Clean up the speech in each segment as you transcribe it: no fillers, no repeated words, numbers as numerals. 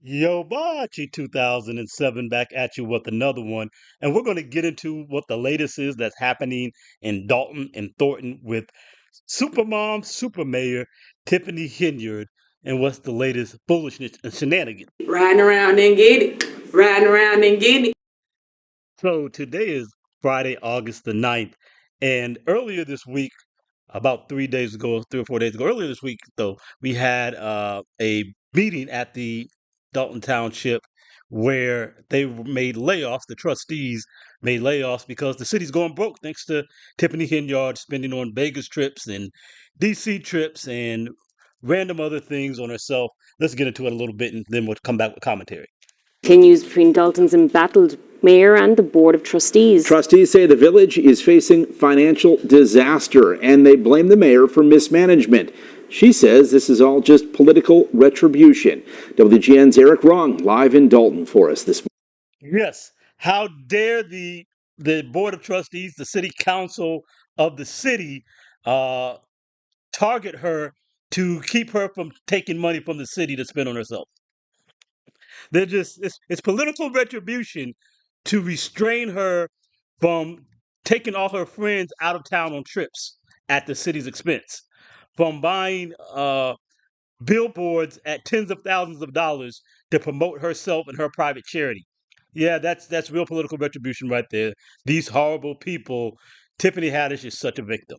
Yo, Bachi 2007 back at you with another one. And we're going to get into what the latest is that's happening in Dolton and Thornton with Supermom, Super Mayor Tiffany Henyard, and what's the latest foolishness and shenanigans. Riding around and get it. Riding around and get it. So today is Friday, August the 9th. And earlier this week, about 3 days ago, 3 or 4 days ago, earlier this week, though, we had a meeting at the Dalton Township where they made layoffs. The trustees made layoffs because the city's going broke thanks to Tiffany Henyard spending on Vegas trips and DC trips and random other things on herself. Let's get into it a little bit and then we'll come back with commentary. Continues between Dalton's embattled mayor and the board of trustees. Trustees say the village is facing financial disaster and they blame the mayor for mismanagement. She says this is all just political retribution. WGN's Eric Wrong live in Dalton for us this morning. Yes. How dare the board of trustees, the city council of the city, uh, target her to keep her from taking money from the city to spend on herself. They're just it's political retribution to restrain her from taking all her friends out of town on trips at the city's expense, from buying billboards at tens of thousands of dollars to promote herself and her private charity. Yeah, that's real political retribution right there. These horrible people. Tiffany Haddish is such a victim.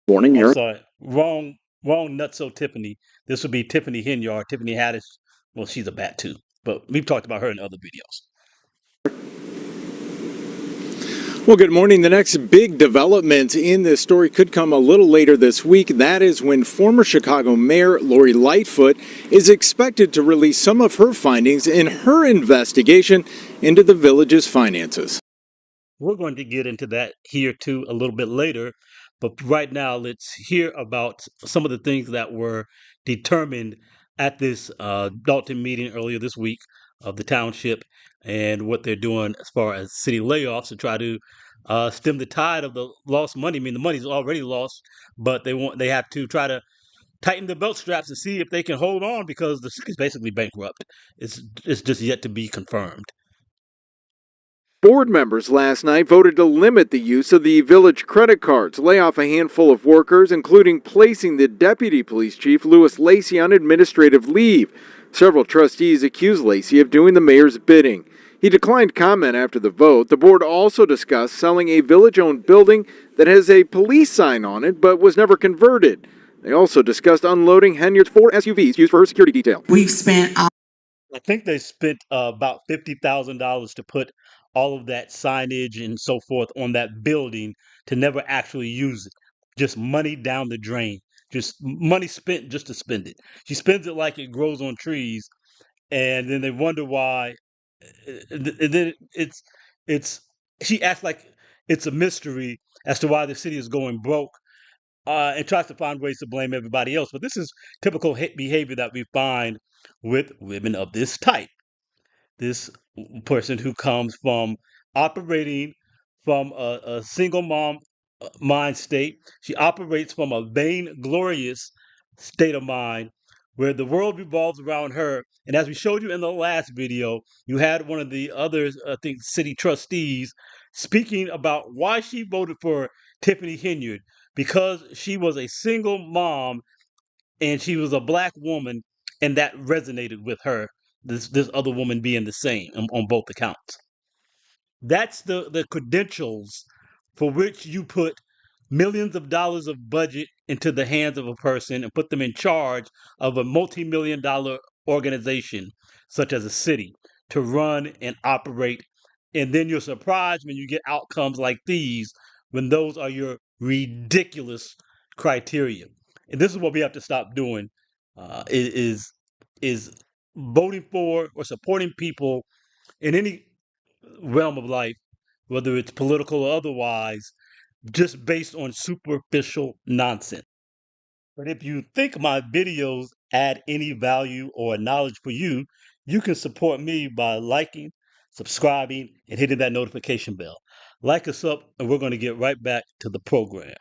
Morning, I'm Eric. sorry, wrong nutso Tiffany. This would be Tiffany Henyard. Tiffany Haddish. Well, she's a bat too, but we've talked about her in other videos. Well, good morning. The next big development in this story could come a little later this week. That is when former Chicago Mayor Lori Lightfoot is expected to release some of her findings in her investigation into the village's finances. We're going to get into that here too a little bit later, but right now let's hear about some of the things that were determined at this Dalton meeting earlier this week of the township and what they're doing as far as city layoffs to try to stem the tide of the lost money. I mean, the money's already lost, but they have to try to tighten the belt straps to see if they can hold on because the city's basically bankrupt. It's just yet to be confirmed. Board members last night voted to limit the use of the village credit cards, lay off a handful of workers, including placing the deputy police chief, Louis Lacey, on administrative leave. Several trustees accused Lacey of doing the mayor's bidding. He declined comment after the vote. The board also discussed selling a village-owned building that has a police sign on it but was never converted. They also discussed unloading Henyard's 4 SUVs used for her security detail. We've spent I think they spent about $50,000 to put all of that signage and so forth on that building to never actually use it. Just money down the drain. Just money spent just to spend it. She spends it like it grows on trees, and then they wonder why. And then it's she acts like it's a mystery as to why the city is going broke, and tries to find ways to blame everybody else. But this is typical behavior that we find with women of this type. This person who comes from operating from a single mom mind state. She operates from a vainglorious state of mind where the world revolves around her. And as we showed you in the last video, you had one of the other, I think, city trustees speaking about why she voted for Tiffany Henyard because she was a single mom and she was a black woman, and that resonated with her. This other woman being the same on both accounts. That's the credentials for which you put millions of dollars of budget into the hands of a person and put them in charge of a multi-million dollar organization such as a city to run and operate. And then you're surprised when you get outcomes like these when those are your ridiculous criteria. And this is what we have to stop doing is voting for or supporting people in any realm of life, whether it's political or otherwise, just based on superficial nonsense. But if you think my videos add any value or knowledge for you, you can support me by liking, subscribing, and hitting that notification bell. Like us up, and we're going to get right back to the program.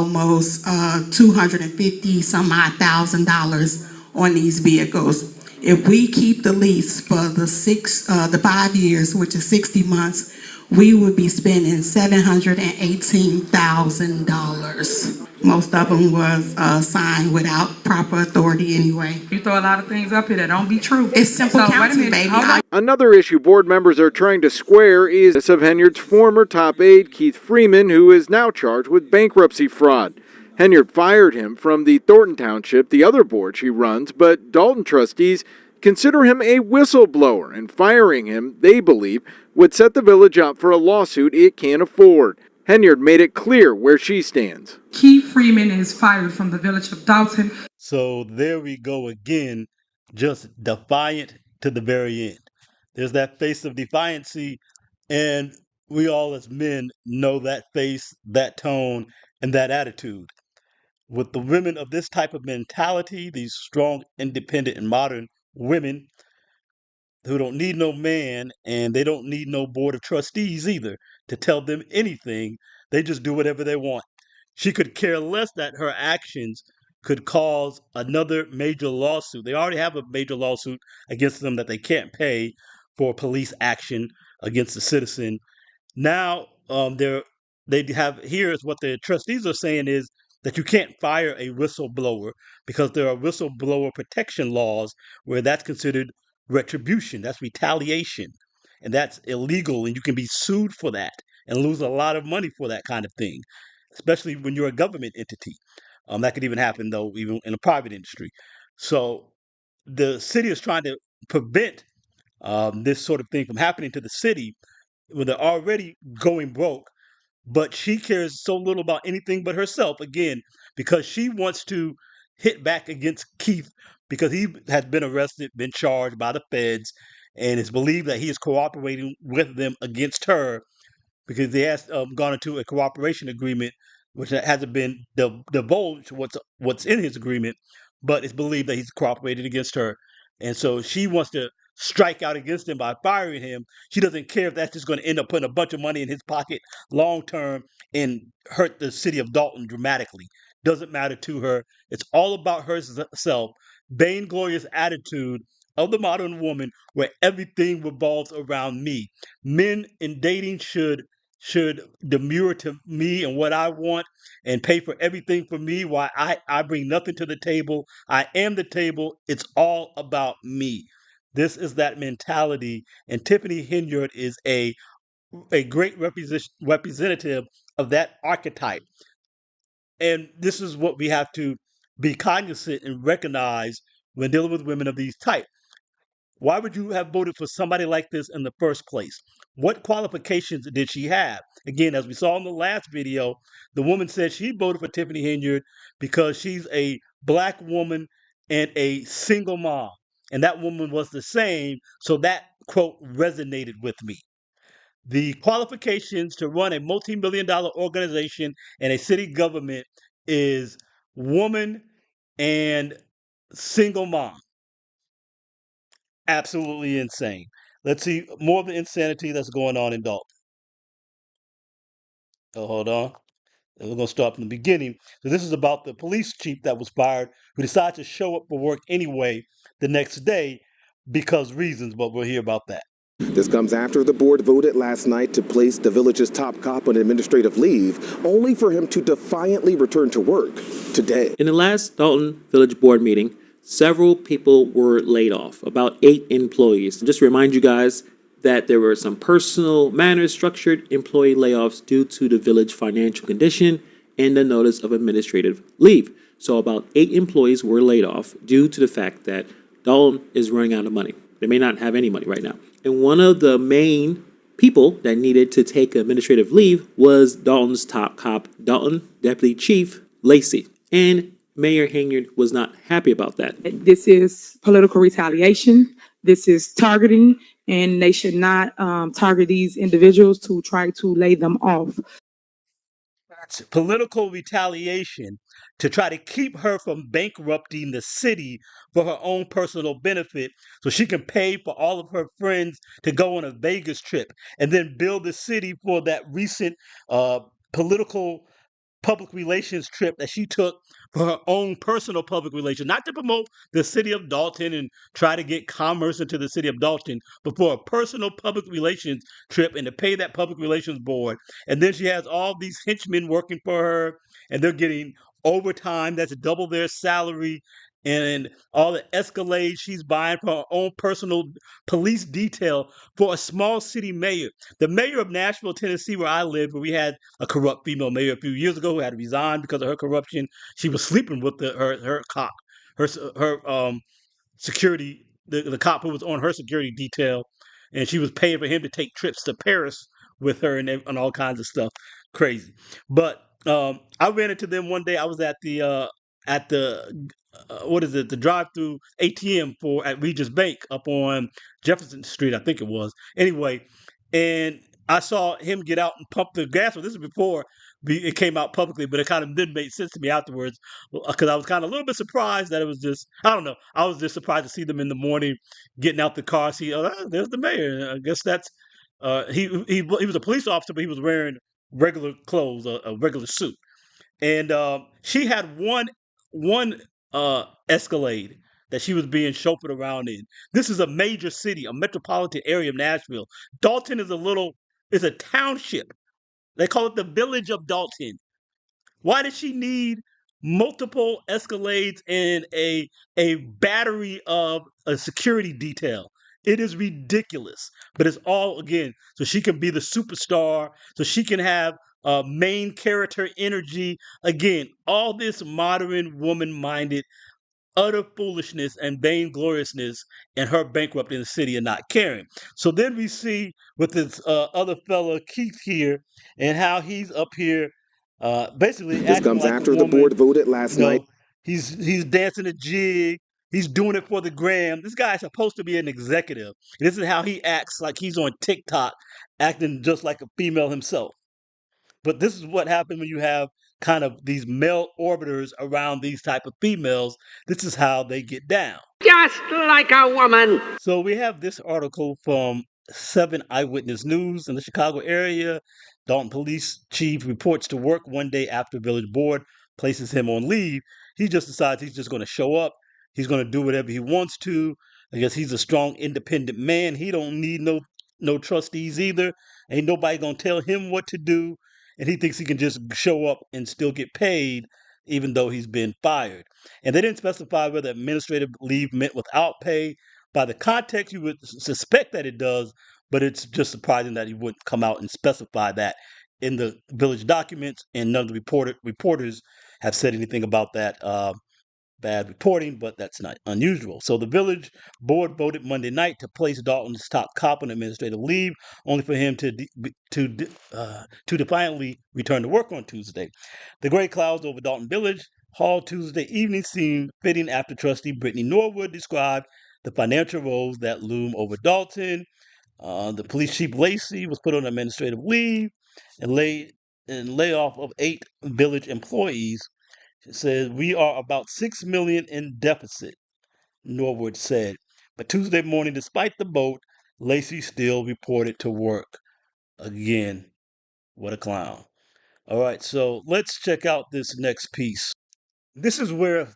almost 250 some odd $1,000 on these vehicles. If we keep the lease for the 5 years, which is 60 months, we would be spending $718,000. Most of them was signed without proper authority anyway. You throw a lot of things up here that don't be true. It's simple counting, baby. Another issue board members are trying to square is this of Henyard's former top aide, Keith Freeman, who is now charged with bankruptcy fraud. Henyard fired him from the Thornton Township, the other board she runs, but Dolton trustees consider him a whistleblower, and firing him, they believe, would set the village up for a lawsuit it can't afford. Henyard made it clear where she stands. Keith Freeman is fired from the village of Dolton. So there we go again, just defiant to the very end. There's that face of defiancy, and we all as men know that face, that tone, and that attitude. With the women of this type of mentality, these strong, independent, and modern women who don't need no man and they don't need no board of trustees either to tell them anything, they just do whatever they want. She could care less that her actions could cause another major lawsuit. They already have a major lawsuit against them that they can't pay for police action against a citizen. Now, they have here is what the trustees are saying is that you can't fire a whistleblower because there are whistleblower protection laws where that's considered retribution, that's retaliation, and that's illegal, and you can be sued for that and lose a lot of money for that kind of thing, especially when you're a government entity. That could even happen though, even in a private industry. So the city is trying to prevent this sort of thing from happening to the city when they're already going broke. But she cares so little about anything but herself, again, because she wants to hit back against Keith because he has been arrested, been charged by the feds, and it's believed that he is cooperating with them against her because they has gone into a cooperation agreement, which hasn't been divulged what's in his agreement, but it's believed that he's cooperated against her, and so she wants to strike out against him by firing him. She doesn't care if that's just going to end up putting a bunch of money in his pocket long term and hurt the city of Dolton dramatically. Doesn't matter to her. It's all about herself. Vainglorious attitude of the modern woman where everything revolves around me. Men in dating should demur to me and what I want and pay for everything for me while I bring nothing to the table. I am the table. It's all about me. This is that mentality, and Tiffany Henyard is a great representative of that archetype. And this is what we have to be cognizant and recognize when dealing with women of these type. Why would you have voted for somebody like this in the first place? What qualifications did she have? Again, as we saw in the last video, the woman said she voted for Tiffany Henyard because she's a black woman and a single mom. And that woman was the same, so that quote resonated with me. The qualifications to run a multi-million dollar organization and a city government is woman and single mom. Absolutely insane. Let's see more of the insanity that's going on in Dalton. Oh, hold on. And we're going to start from the beginning. So this is about the police chief that was fired who decided to show up for work anyway the next day because reasons, but we'll hear about that. This comes after the board voted last night to place the village's top cop on administrative leave, only for him to defiantly return to work today. In the last Dolton Village Board meeting, several people were laid off, about 8 employees. Just to remind you guys that there were some personal matters, structured employee layoffs due to the village financial condition and the notice of administrative leave. So about 8 employees were laid off due to the fact that Dolton is running out of money. They may not have any money right now. And one of the main people that needed to take administrative leave was Dolton's top cop, Dolton Deputy Chief Lacey. And Mayor Henyard was not happy about that. This is political retaliation. This is targeting, and they should not target these individuals to try to lay them off. That's political retaliation to try to keep her from bankrupting the city for her own personal benefit so she can pay for all of her friends to go on a Vegas trip and then build the city for that recent political public relations trip that she took for her own personal public relations, not to promote the city of Dolton and try to get commerce into the city of Dolton, but for a personal public relations trip and to pay that public relations board. And then she has all these henchmen working for her, and they're getting overtime that's double their salary. And all the Escalades she's buying for her own personal police detail for a small city mayor. The mayor of Nashville, Tennessee, where I live, where we had a corrupt female mayor a few years ago who had to resign because of her corruption. She was sleeping with her cop, her security, the cop who was on her security detail, and she was paying for him to take trips to Paris with her and all kinds of stuff. Crazy. But I ran into them one day. I was at the what is it? The drive-through ATM for at Regis Bank up on Jefferson Street, I think it was. Anyway, and I saw him get out and pump the gas. Well, this is before it came out publicly, but it kind of didn't make sense to me afterwards because I was kind of a little bit surprised that it was just, I don't know. I was just surprised to see them in the morning getting out the car. See, oh, there's the mayor. I guess that's he was a police officer, but he was wearing regular clothes, a regular suit. And she had one Escalade that she was being chauffeured around in. This is a major city, a metropolitan area of Nashville. Dolton is a township. They call it the village of Dolton. Why does she need multiple Escalades and a battery of a security detail? It is ridiculous, but it's all again so she can be the superstar, so she can have main character energy. Again, all this modern woman-minded utter foolishness and vaingloriousness and her bankrupting the city and not caring. So then we see with this other fella, Keith, here, and how he's up here basically This acting comes like a after the woman. board voted last You night. know, he's dancing a jig. He's doing it for the gram. This guy's supposed to be an executive. This is how he acts like he's on TikTok, acting just like a female himself. But this is what happens when you have kind of these male orbiters around these type of females. This is how they get down. Just like a woman. So we have this article from 7 Eyewitness News in the Chicago area. Dalton Police Chief reports to work one day after Village Board places him on leave. He just decides he's just going to show up. He's going to do whatever he wants to. I guess he's a strong, independent man. He don't need no trustees either. Ain't nobody going to tell him what to do. And he thinks he can just show up and still get paid, even though he's been fired. And they didn't specify whether administrative leave meant without pay. By the context, you would suspect that it does, but it's just surprising that he wouldn't come out and specify that in the village documents, and none of the reporters have said anything about that bad reporting, but that's not unusual. So the village board voted Monday night to place Dalton's top cop on administrative leave, only for him to defiantly return to work on Tuesday. The gray clouds over Dalton Village Hall Tuesday evening seemed fitting after trustee Brittany Norwood described the financial woes that loom over Dalton. The police chief Lacey was put on administrative leave and layoff of 8 village employees. It says we are about $6 million in deficit, Norwood said. But Tuesday morning, despite the vote, Lacey still reported to work. Again, what a clown. All right, so let's check out this next piece. This is where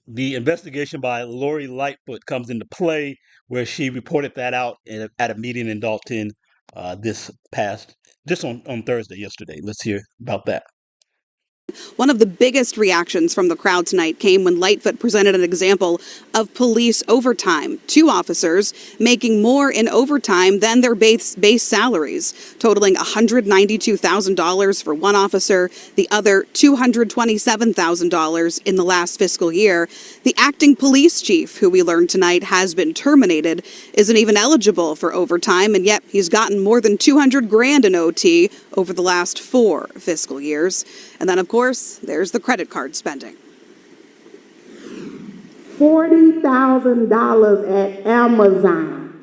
the investigation by Lori Lightfoot comes into play, where she reported that out at a meeting in Dolton just on Thursday, yesterday. Let's hear about that. One of the biggest reactions from the crowd tonight came when Lightfoot presented an example of police overtime. 2 officers making more in overtime than their base salaries, totaling $192,000 for one officer, the other $227,000 in the last fiscal year. The acting police chief, who we learned tonight has been terminated, isn't even eligible for overtime, and yet he's gotten more than $200,000 in OT over the last 4 fiscal years. And then, of course, there's the credit card spending. $40,000 at Amazon.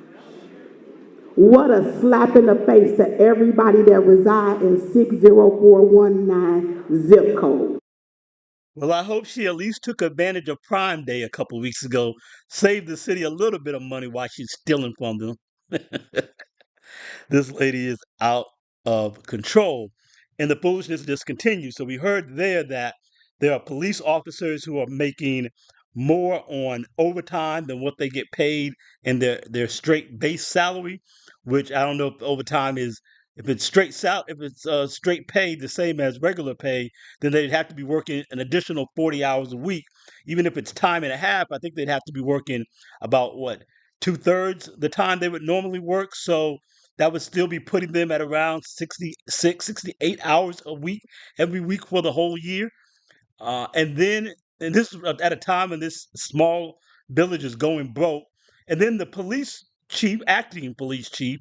What a slap in the face to everybody that reside in 60419 zip code. Well, I hope she at least took advantage of Prime Day a couple weeks ago, saved the city a little bit of money while she's stealing from them. This lady is out of control. And the foolishness just continues. So we heard there that there are police officers who are making more on overtime than what they get paid in their straight base salary, which I don't know if overtime is if it's straight pay the same as regular pay, then they'd have to be working an additional 40 hours a week. Even if it's time and a half, I think they'd have to be working about what, 2/3 the time they would normally work. So that would still be putting them at around 66, 68 hours a week every week for the whole year. And this is at a time when this small village is going broke. And then the acting police chief,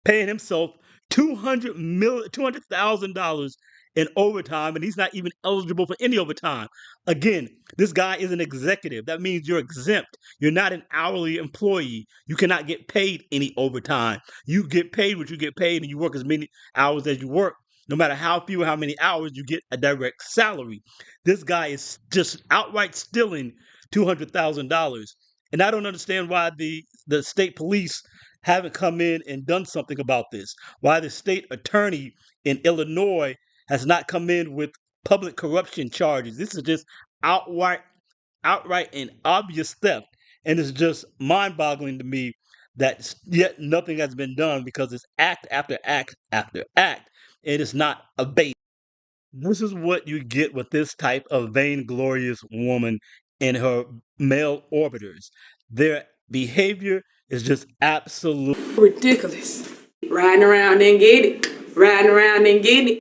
paying himself $200,000 in overtime, and he's not even eligible for any overtime. Again, this guy is an executive. That means you're exempt. You're not an hourly employee. You cannot get paid any overtime. You get paid what you get paid, and you work as many hours as you work. No matter how few or how many hours, you get a direct salary. This guy is just outright stealing $200,000. And I don't understand why the state police haven't come in and done something about this. Why the state attorney in Illinois has not come in with public corruption charges. This is just outright, outright and obvious theft. And it's just mind-boggling to me that yet nothing has been done because it's act after act after act. It is not abated. This is what you get with this type of vainglorious woman and her male orbiters. Their behavior is just absolute Ridiculous. Riding around and get it. Riding around and get it.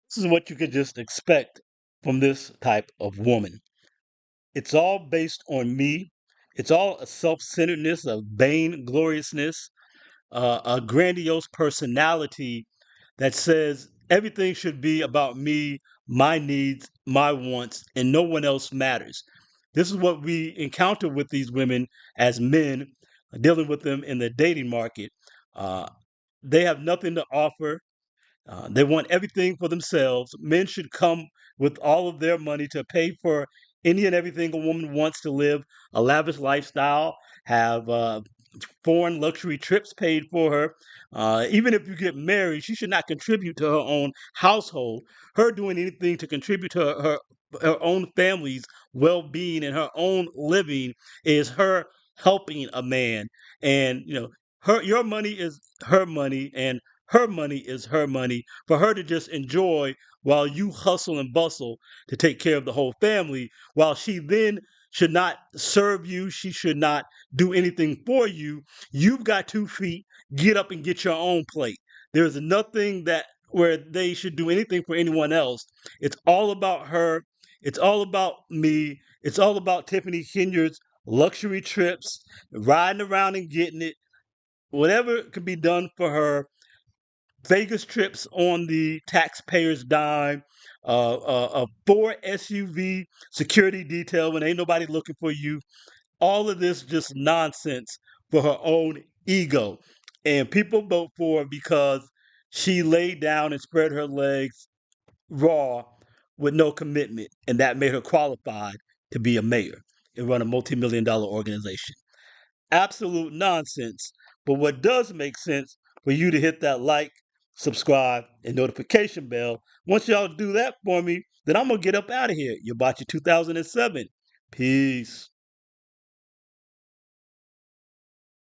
This is what you could just expect from this type of woman. It's all based on me. It's all a self-centeredness, a vaingloriousness, a grandiose personality that says everything should be about me, my needs, my wants, and no one else matters. This is what we encounter with these women as men, dealing with them in the dating market. Uh, they have nothing to offer. They want everything for themselves. Men should come with all of their money to pay for any and everything a woman wants to live a lavish lifestyle, have foreign luxury trips paid for her. Even if you get married, she should not contribute to her own household. Her doing anything to contribute to her own family's well-being and her own living is her helping a man. And your money is her money, and her money is her money for her to just enjoy while you hustle and bustle to take care of the whole family, while she then should not serve you. She should not do anything for you. You've got 2 feet. Get up and get your own plate. There's nothing that where they should do anything for anyone else. It's all about her. It's all about me. It's all about Tiffany Henyard's luxury trips, riding around and getting it. Whatever can be done for her. Vegas trips on the taxpayer's dime, a 4 SUV security detail when ain't nobody looking for you. All of this just nonsense for her own ego. And people vote for her because she laid down and spread her legs raw with no commitment. And that made her qualified to be a mayor and run a multi-million-dollar organization. Absolute nonsense. But what does make sense for you to hit that like, subscribe, and notification bell. Once y'all do that for me, then I'm going to get up out of here. You're about your 2007. Peace.